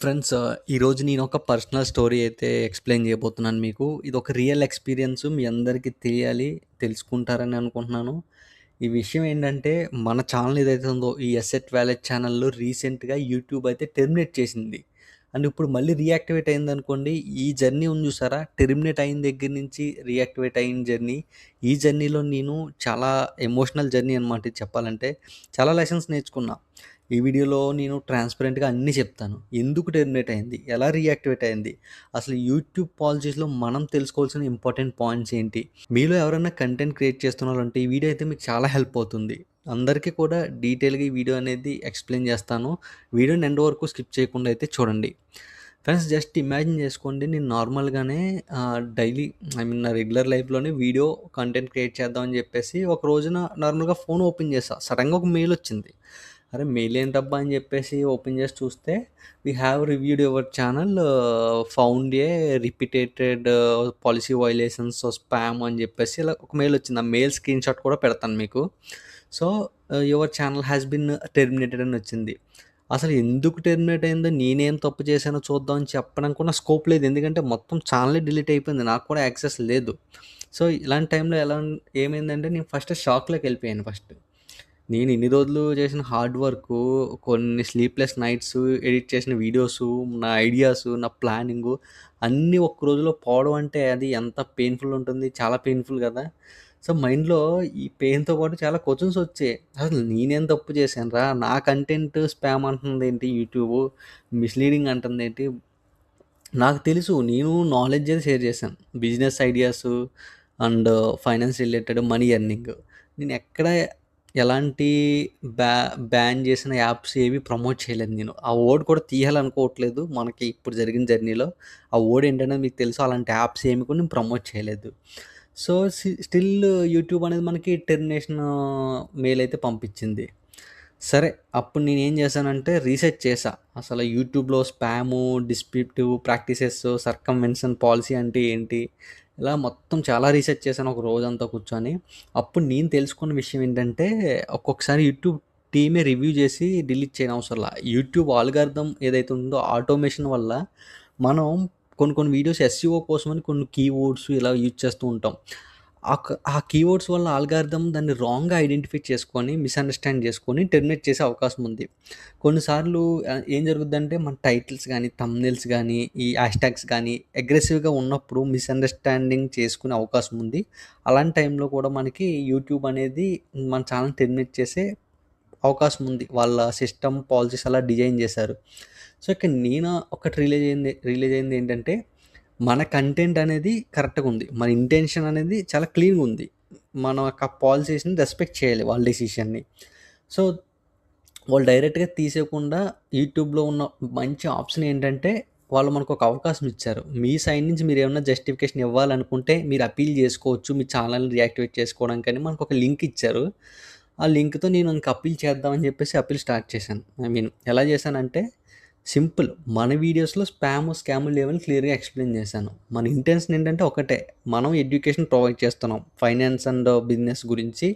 Friends ఈరోజు నేను ఒక పర్సనల్ స్టోరీ అయితే ఎక్స్‌ప్లెయిన్ చేయబోతున్నాను మీకు. ఇదొక రియల్ ఎక్స్‌పీరియన్స్ మీ అందరికీ తెలియాలి, తెలుసుకుంటారని అనుకుంటున్నాను. ఈ విషయం ఏంటంటే మన ఛానెల్ ఏదైతే ఉందో ఈ ఎసెట్ వాలెట్ ఛానెల్‌లో రీసెంట్‌గా యూట్యూబ్ అయితే టెర్మినేట్ చేసింది. అండ్ ఇప్పుడు మళ్ళీ రీయాక్టివేట్ అయిందనుకోండి. ఈ జర్నీ ఉంది చూసారా? టెర్మినేట్ అయిన దగ్గర నుంచి రీయాక్టివేట్ అయిన జర్నీ. ఈ జర్నీలో నేను చాలా ఎమోషనల్ జర్నీ అనమాట ఇది చెప్పాలంటే. చాలా లెసన్స్ నేర్చుకున్నా. ఈ వీడియోలో నేను ట్రాన్స్‌పరెంట్‌గా అన్నీ చెప్తాను. ఎందుకు టెర్మినేట్ అయింది? ఎలా రీయాక్టివేట్ అయింది? అసలు యూట్యూబ్ పాలిసీస్‌లో మనం తెలుసుకోవాల్సిన ఇంపార్టెంట్ పాయింట్స్ ఏంటి? మీలో ఎవరైనా కంటెంట్ క్రియేట్ చేస్తున్నారంటే ఈ వీడియో అయితే మీకు చాలా హెల్ప్ అవుతుంది. అందరికీ కూడా డీటెయిల్‌గా ఈ వీడియో అనేది ఎక్స్‌ప్లెయిన్ చేస్తాను. వీడియోని ఎండ్ వరకు స్కిప్ చేయకుండా అయితే చూడండి. ఫ్రెండ్స్ జస్ట్ ఇమాజిన్ చేసుకోండి నేను నార్మల్‌గానే డైలీ నా రెగ్యులర్ లైఫ్‌లోనే వీడియో కంటెంట్ క్రియేట్ చేద్దాం అని చెప్పేసి ఒక రోజున నార్మల్‌గా ఫోన్ ఓపెన్ చేశా. సడెన్‌గా ఒక మెయిల్ వచ్చింది. అరే! మెయిల్ ఏంటబ్బా అని చెప్పేసి ఓపెన్ చేసి చూస్తే we have reviewed your channel found a repeated policy violations spam అని చెప్పేసి ఇలా ఒక మెయిల్ వచ్చింది. ఆ మెయిల్ స్క్రీన్‌షాట్ కూడా పెడతాను మీకు. So, your channel has been terminated అని వచ్చింది. అసలు ఎందుకు టెర్మినేట్ అయిందో, నేనేం తప్పు చేశానో చూద్దాం అని చెప్పడానికి కూడా స్కోప్ లేదు. ఎందుకంటే మొత్తం ఛానలే డిలీట్ అయిపోయింది. నాకు కూడా యాక్సెస్ లేదు. సో, ఇలాంటి టైంలో ఏమైందంటే నేను ఫస్ట్ షాక్‌లోకెళ్ళిపోయాను ఫస్ట్. నేను ఇన్ని రోజులు చేసిన హార్డ్ వర్కు, కొన్ని స్లీప్‌లెస్ నైట్స్, ఎడిట్ చేసిన వీడియోసు, నా ఐడియాసు, నా ప్లానింగు అన్నీ ఒక్క రోజులో పోవడం అంటే అది ఎంత పెయిన్‌ఫుల్ ఉంటుంది. చాలా పెయిన్‌ఫుల్ గదా! సో, మైండ్‌లో ఈ పెయిన్‌తో పాటు చాలా క్వెషన్స్ వచ్చాయి. అసలు నేనేం తప్పు చేశానురా? నా కంటెంట్ స్పామ్ అంటుందేంటి యూట్యూబు? మిస్‌లీడింగ్ అంటుందేంటి? నాకు తెలుసు. నేను నాలెడ్జే షేర్ చేశాను. Business ideas and finance related money earning. నేనెక్కడ ఎలాంటి బ్యా బ్యాన్ చేసిన యాప్స్ ఏవి ప్రమోట్ చేయలేదు నేను. ఆ వర్డ్ కూడా తీయాలనుకోవట్లేదు. మనకి ఇప్పుడు జరిగిన జర్నీలో. ఆ వర్డ్ ఏంటనేది మీకు తెలుసు. అలాంటి యాప్స్ ఏమి కూడా నేను ప్రమోట్ చేయలేదు. సో, స్టిల్ యూట్యూబ్ అనేది మనకి టెర్మినేషన్ మెయిల్ అయితే పంపించింది. సరే. అప్పుడు నేనేం చేశానంటే రీసెర్చ్ చేశా. అసలు యూట్యూబ్‌లో స్పాము, డిస్క్రిప్టివ్ ప్రాక్టీసెస్, సర్కమ్వెన్షన్ పాలిసీ అంటే ఏంటి? ఇలా మొత్తం చాలా రీసెర్చ్ చేశాను ఒక రోజంతా కూర్చొని. అప్పుడు నేను తెలుసుకున్న విషయం ఏంటంటే, ఒక్కొక్కసారి యూట్యూబ్ టీమే రివ్యూ చేసి డిలీట్ చేయనవసరంలా. యూట్యూబ్ ఆల్గారిథమ్ ఏదైతే ఉందో ఆటోమేషన్ వల్ల మనం కొన్ని కొన్ని వీడియోస్ ఎస్‌ఈఓ కోసమని కొన్ని కీవర్డ్స్ ఇలా యూజ్ చేస్తూ ఉంటాం. ఆ కీవర్డ్స్ వల్ల ఆల్గారిథమ్ దాన్ని రాంగ్‌గా ఐడెంటిఫై చేసుకొని, మిస్‌అండర్‌స్టాండ్ చేసుకొని టెర్మినేట్ చేసే అవకాశం ఉంది. కొన్నిసార్లు ఏం జరుగుద్దంటే మన టైటిల్స్ గానీ, థంబ్‌నెయిల్స్ గానీ, ఈ హ్యాష్‌ట్యాగ్స్ గానీ అగ్రెసివ్‌గా ఉన్నప్పుడు మిస్‌అండర్‌స్టాండింగ్ చేసుకునే అవకాశం ఉంది. అలాంటి టైంలో కూడా మనకి యూట్యూబ్ అనేది మన ఛానెల్ టెర్మినేట్ చేసే అవకాశం ఉంది. వాళ్ళ సిస్టమ్ పాలిసీస్ అలా డిజైన్ చేశారు. సో, ఇక్కడ నేను ఒకటి రియలైజ్ అయింది ఏంటంటే, మన కంటెంట్ అనేది కరెక్ట్‌గుంది. మన ఇంటెన్షన్ అనేది చాలా క్లీన్‌గుంది. మన యొక్క పాలిసీస్‌ని రెస్పెక్ట్ చేయాలి వాళ్ళ డెసిషన్‌ని. సో, వాళ్ళు డైరెక్ట్‌గా తీసేయకుండా యూట్యూబ్‌లో ఉన్న మంచి ఆప్షన్ ఏంటంటే, వాళ్ళు మనకొక అవకాశం ఇచ్చారు. మీ సైడ్ నుంచి మీరేమన్నా జస్టిఫికేషన్ ఇవ్వాలనుకుంటే మీరు అప్పీల్ చేసుకోవచ్చు. మీ ఛానెల్‌ని రియాక్టివేట్ చేసుకోవడానికని మనకొక లింక్ ఇచ్చారు. ఆ లింక్‌తో నేను ఇంక అప్పీల్ చేద్దాం అని చెప్పేసి అప్పీల్ స్టార్ట్ చేశాను. ఎలా చేశానంటే సింపుల్. మన వీడియోస్‌లో స్పాము, స్కాములు లేవని క్లియర్‌గా ఎక్స్‌ప్లెయిన్ చేశాను. మన ఇంటెన్షన్ ఏంటంటే ఒకటే. మనం ఎడ్యుకేషన్ ప్రొవైడ్ చేస్తున్నాం. ఫైనాన్స్ అండ్ బిజినెస్ గురించి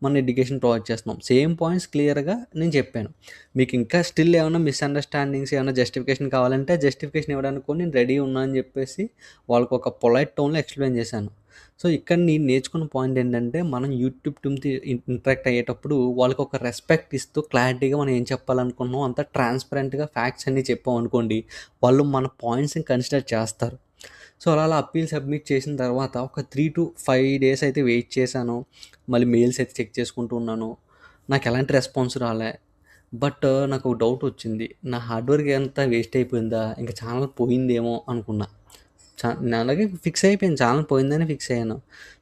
మనం ఎడ్యుకేషన్ ప్రొవైడ్ చేస్తున్నాం. సేమ్ పాయింట్స్ క్లియర్‌గా నేను చెప్పాను. మీకు ఇంకా స్టిల్ ఏమన్నా మిస్‌అండర్‌స్టాండింగ్స్ ఏమన్నా జస్టిఫికేషన్ కావాలంటే జస్టిఫికేషన్ ఇవ్వడానికి కూడా నేను రెడీ ఉన్నా అని చెప్పేసి వాళ్ళకొక పొలైట్ టోన్‌లో ఎక్స్‌ప్లెయిన్ చేశాను. సో, ఇక్కడ నేను నేర్చుకున్న పాయింట్ ఏంటంటే, మనం యూట్యూబ్ టీమ్‌తో ఇంటరాక్ట్ అయ్యేటప్పుడు వాళ్ళకొక రెస్పెక్ట్ ఇస్తూ క్లారిటీగా మనం ఏం చెప్పాలనుకుంటున్నామో అంతా ట్రాన్స్‌పరెంట్‌గా ఫ్యాక్ట్స్ అన్నీ చెప్పామనుకోండి, వాళ్ళు మన పాయింట్స్‌ని కన్సిడర్ చేస్తారు. సో, అలా అప్పీల్ సబ్మిట్ చేసిన తర్వాత ఒక 3-5 డేస్ అయితే వెయిట్ చేశాను. మళ్ళీ మెయిల్స్ అయితే చెక్ చేసుకుంటూ ఉన్నాను. నాకెలాంటి రెస్పాన్స్ రాలే. బట్ నాకొక డౌటొచ్చింది. నా హార్డ్ వర్క్ అంతా వేస్ట్ అయిపోయిందా? ఇంక ఛానెల్ పోయిందేమో అనుకున్నా. నేను అలాగే ఫిక్స్ అయిపోయాను. ఛానెల్ పోయిందని ఫిక్స్ అయ్యాను.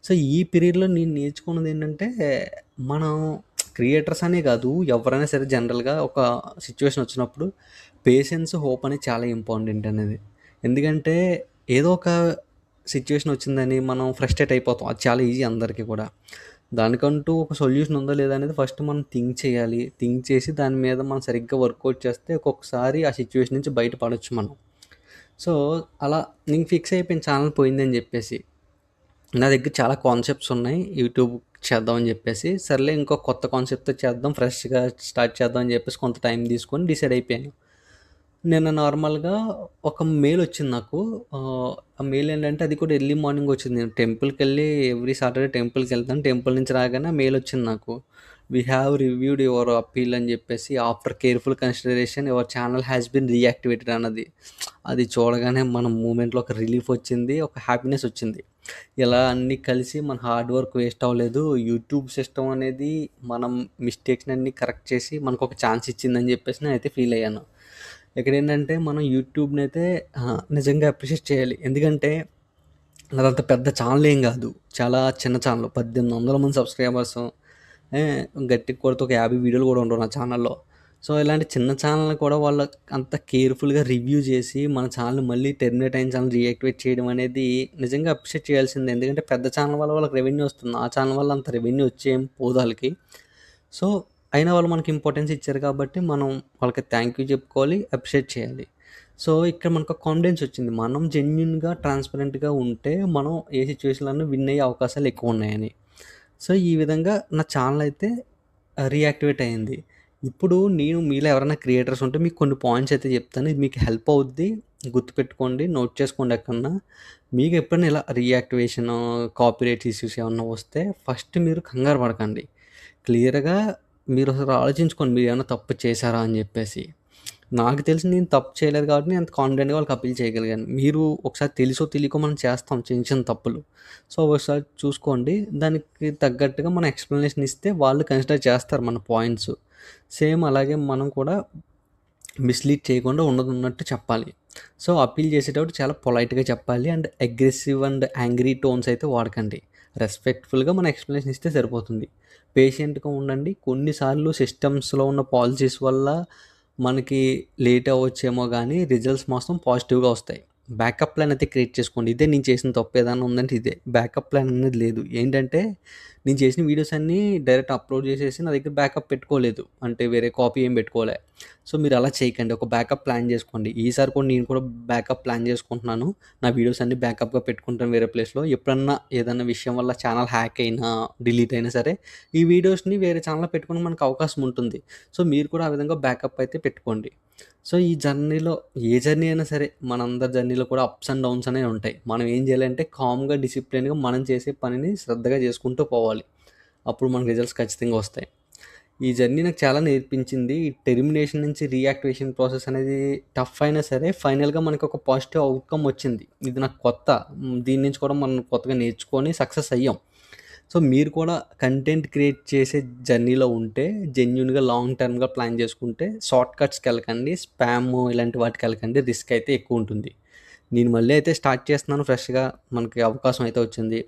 సో, ఈ పీరియడ్‌లో నేను నేర్చుకున్నదేంటంటే, మనం క్రియేటర్స్ అనే కాదు, ఎవరైనా సరే జనరల్‌గా ఒక సిట్యుయేషన్ వచ్చినప్పుడు పేషెన్స్, హోప్ అనేది చాలా ఇంపార్టెంట్ అనేది. ఎందుకంటే, ఏదో ఒక సిట్యుయేషన్ వచ్చిందని మనం ఫ్రస్ట్రేట్ అయిపోతాం. అది చాలా ఈజీ అందరికీ కూడా. దానికంటూ ఒక సొల్యూషన్ ఉందా లేదా అనేది ఫస్ట్ మనం థింక్ చేయాలి. థింక్ చేసి దాని మీద మనం సరిగ్గా వర్కౌట్ చేస్తే ఒక్కొక్కసారి ఆ సిట్యుయేషన్ నుంచి బయట పడొచ్చు మనం. సో, అలా నేను ఫిక్స్ అయిపోయాను ఛానెల్ పోయిందని జెప్పేసి. నా దగ్గర చాలా కాన్సెప్ట్స్ ఉన్నాయి. యూట్యూబ్ చేద్దాం అని జెప్పేసి. సర్లే ఇంకో కొత్త కాన్సెప్ట్‌తో చేద్దాం. ఫ్రెష్‌గా స్టార్ట్ చేద్దాం అని జెప్పేసి కొంత టైం తీసుకొని డిసైడ్ అయిపోయాను. నిన్న నార్మల్‌గా ఒక మెయిలొచ్చింది నాకు. ఆ మెయిల్ ఏంటంటే అది కూడా ఎర్లీ మార్నింగ్ వచ్చింది. నేను టెంపుల్‌కెళ్ళి ఎవ్రీ సాటర్‌డే టెంపుల్‌కెళ్తాను. టెంపుల్ నుంచి రాగానే మెయిలొచ్చింది నాకు. We have reviewed your appeal అని చెప్పేసి after careful consideration your channel has been reactivated అన్నది. అది చూడగానే మన మూమెంట్‌లో ఒక రిలీఫ్ వచ్చింది. ఒక హ్యాపీనెస్ వచ్చింది. ఇలా అన్నీ కలిసి మన హార్డ్ వర్క్ వేస్ట్ అవ్వలేదు. యూట్యూబ్ సిస్టమ్ అనేది మనం మిస్టేక్స్‌నన్నీ కరెక్ట్ చేసి మనకొక ఛాన్స్ ఇచ్చిందని చెప్పేసి నేనైతే ఫీల్ అయ్యాను. ఇక్కడేంటంటే మనం యూట్యూబ్‌నైతే నిజంగా అప్రిషియేట్ చేయాలి. ఎందుకంటే నాదంత పెద్ద ఛానల్ ఏం గాదు. చాలా చిన్న ఛానల్. 1800 మంది సబ్‌స్క్రైబర్స్. గట్టిగా కొడితే ఒక 50 వీడియోలు గూడా ఉండవు నా ఛానల్‌లో. సో, ఇలాంటి చిన్న ఛానల్‌ని కూడా వాళ్ళు అంత కేర్‌ఫుల్‌గా రివ్యూ జేసి, మన ఛానల్‌ని మళ్ళీ టెర్మినేట్ అయిన ఛానల్ రీయాక్టివేట్ చేయడం అనేది నిజంగా అప్రిషియేట్ చేయాల్సిందే. ఎందుకంటే పెద్ద ఛానల్ వల్ల వాళ్ళకి రెవెన్యూ వస్తుంది. ఆ ఛానల్ వల్ల అంత రెవెన్యూ వచ్చి ఏం పోదు ఆళ్ళకి. సో, అయినా వాళ్ళు మనకి ఇంపార్టెన్స్ ఇచ్చారు కాబట్టి మనం వాళ్ళకి థ్యాంక్ యూ చెప్పుకోవాలి. అప్రిషియేట్ చేయాలి. సో, ఇక్కడ మనకు కాన్ఫిడెన్స్ వచ్చింది. మనం జెన్యూన్‌గా, ట్రాన్స్‌పరెంట్‌గా ఉంటే మనం ఏ సిట్యుయేషన్‌లోనూ విన్ అయ్యే అవకాశాలు ఎక్కువున్నాయని. సో, ఈ విధంగా నా ఛానెల్ అయితే రీయాక్టివేట్ అయింది. ఇప్పుడు నేను మీలో ఎవరైనా క్రియేటర్స్ ఉంటే మీకు కొన్ని పాయింట్స్ అయితే చెప్తాను. ఇది మీకు హెల్ప్ అవుద్ది. గుర్తుపెట్టుకోండి. నోట్ చేసుకోండి ఎక్కడన్నా. మీకు ఎప్పుడైనా ఇలా రీయాక్టివేషను, కాపీరైట్ ఇష్యూస్ ఏమన్నా వస్తే ఫస్ట్ మీరు కంగారు పడకండి. క్లియర్‌గా మీరొకసారి ఆలోచించుకోండి. మీరేమన్నా తప్పు చేశారా అని జెప్పేసి. నాకు తెలిసి నేను తప్పు చేయలేదు కాబట్టి నేను అంత కాన్ఫిడెంట్‌గా వాళ్ళకి అప్పీల్ చేయగలిగాను. మీరు ఒకసారి తెలుసో తెలియకో మనం చేస్తాం చిన్న చిన్న తప్పులు. సో, ఒకసారి చూసుకోండి. దానికి తగ్గట్టుగా మనం ఎక్స్‌ప్లనేషన్ ఇస్తే వాళ్ళు కన్సిడర్ చేస్తారు మన పాయింట్స్. సేమ్ అలాగే మనం కూడా మిస్‌లీడ్ చేయకుండా ఉన్నదున్నట్టు చెప్పాలి. సో, అప్పీల్ చేసేటప్పుడు చాలా పొలైట్‌గా చెప్పాలి. And aggressive and angry tones అయితే వాడకండి. రెస్పెక్ట్‌ఫుల్‌గా మనం ఎక్స్‌ప్లనేషన్ ఇస్తే సరిపోతుంది. పేషెంట్‌గా ఉండండి. కొన్నిసార్లు సిస్టమ్స్‌లో ఉన్న పాలిసీస్ వల్ల మనకి లేట్ అవ్వచ్చేమో గానీ, రిజల్ట్స్ మాత్రం పాజిటివ్‌గా వస్తాయి. బ్యాకప్ ప్లాన్ అయితే క్రియేట్ చేసుకోండి. ఇదే నేను చేసిన తప్పు ఏదన్నా ఉందంటే ఇదే. బ్యాకప్ ప్లాన్ అనేది లేదు. ఏంటంటే, నేను చేసిన వీడియోస్ అన్నీ డైరెక్ట్ అప్‌లోడ్ చేసేసి నా దగ్గర బ్యాకప్ పెట్టుకోలేదు. అంటే వేరే కాపీ ఏం పెట్టుకోలే. సో, మీరలా చేయకండి. ఒక బ్యాకప్ ప్లాన్ జేసుకోండి. ఈసారి కూడా నేను కూడా బ్యాకప్ ప్లాన్ జేసుకుంటున్నాను. నా వీడియోస్ అన్నీ బ్యాకప్‌గా పెట్టుకుంటాను వేరే ప్లేస్‌లో. ఎప్పుడన్నా ఏదన్నా విషయం వల్ల ఛానల్ హ్యాక్ అయినా, డిలీట్ అయినా సరే, ఈ వీడియోస్‌ని వేరే ఛానల్‌లో పెట్టుకోవడానికి మనకు అవకాశం ఉంటుంది. సో, మీరు కూడా ఆ విధంగా బ్యాకప్ అయితే పెట్టుకోండి. సో, ఈ జర్నీలో ఏ జర్నీ అయినా సరే, మనందరి జర్నీలో కూడా అప్స్ అండ్ డౌన్స్ అనేవి ఉంటాయి. మనం ఏం చేయాలంటే కామ్‌గా, డిసిప్లిన్‌గా మనం చేసే పనిని శ్రద్ధగా చేసుకుంటూ పోవాలి. అప్పుడు మనకు రిజల్ట్స్ ఖచ్చితంగా వస్తాయి. ఈ జర్నీ నాకు చాలా నేర్పించింది. ఈ టెర్మినేషన్ నుంచి రీయాక్టివేషన్ ప్రాసెస్ అనేది టఫ్ అయినా సరే, ఫైనల్‌గా మనకొక పాజిటివ్ ఔట్‌కమ్ వచ్చింది. ఇది నాకు కొత్త. దీని నుంచి కూడా మనం కొత్తగా నేర్చుకొని సక్సెస్ అయ్యాం. సో, మీరు కూడా కంటెంట్ క్రియేట్ చేసే జర్నీలో ఉంటే, జెన్యూన్‌గా లాంగ్ టర్మ్‌గా ప్లాన్ చేసుకుంటే, షార్ట్ కట్స్‌కెళ్ళకండి. స్పాము ఇలాంటి వాటికెళ్ళకండి. రిస్క్ అయితే ఎక్కువుంటుంది. నేను మళ్ళీ అయితే స్టార్ట్ చేస్తున్నాను ఫ్రెష్‌గా. మనకి అవకాశం అయితే వచ్చింది.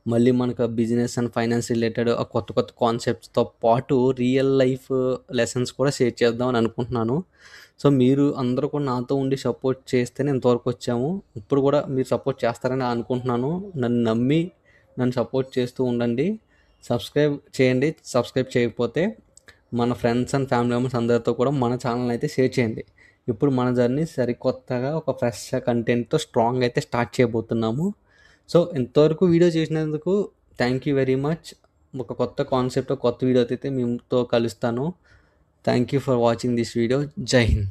మళ్ళీ మనకు బిజినెస్ అండ్ ఫైనాన్స్ రిలేటెడ్ కొత్త కొత్త కాన్సెప్ట్స్‌తో పాటు రియల్ లైఫ్ లెసన్స్ కూడా షేర్ చేద్దామని అనుకుంటున్నాను. సో, మీరు అందరూ కూడా నాతో ఉండి సపోర్ట్ చేస్తేనే ఇంతవరకు వచ్చాము. ఇప్పుడు కూడా మీరు సపోర్ట్ చేస్తారని అనుకుంటున్నాను. నన్ను నమ్మి నన్ను సపోర్ట్ చేస్తూ ఉండండి. సబ్స్క్రైబ్ చేయండి. సబ్స్క్రైబ్ చేయకపోతే మన ఫ్రెండ్స్ అండ్ ఫ్యామిలీ మెంబర్స్ అందరితో కూడా మన ఛానెల్‌ని అయితే షేర్ చేయండి. ఇప్పుడు మన జర్నీ సరికొత్తగా ఒక ఫ్రెష్ కంటెంట్‌తో స్ట్రాంగ్‌గా అయితే స్టార్ట్ చేయబోతున్నాము. సో, ఇంతవరకు వీడియో చేసినందుకు థ్యాంక్ యూ వెరీ మచ్. ఒక కొత్త కాన్సెప్ట్‌తో కొత్త వీడియోతో అయితే మీతో కలుస్తాను. Thank you for watching this video. జై హింద్.